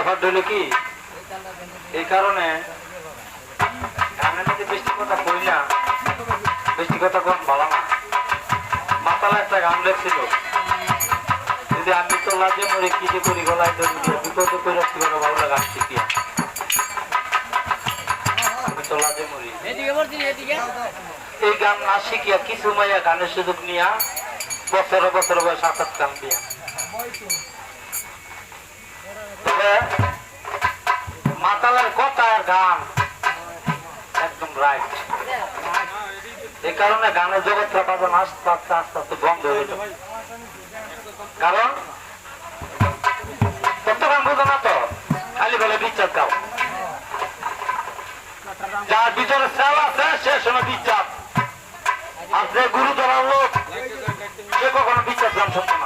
ব্যাপার হইল কি এই কারণে গানের মধ্যে বেশি কথা কই না, বেশি কথা কোন ভালো না। মাতালা একটা গান লেখছিল, যদি আমি তো লাজে মরে কি যে করি গলায় বিপদ করে রাখতে পারো ভালো গান শিখিয়া, আমি তো লাজে মরি। এই গান না শিখিয়া কিছু মাইয়া গানের সুযোগ নিয়া বছর বছর বয়স 7-8 গান দিয়া। তবে মাতালের কথা আর গান একদম রাইট। এই কারণে গানের জগৎটা পাবেন আস্তে আস্তে আস্তে আস্তে বন্ধ হয়ে যাবে। কারণ কত গান বোঝো না তো, খালি বলে বিচার দাও। যার ভিতরে সেল আছে সে শোনো বিচার, আর যে গুরু ধরার লোক সে কখনো বিচার দাম শুনতো না।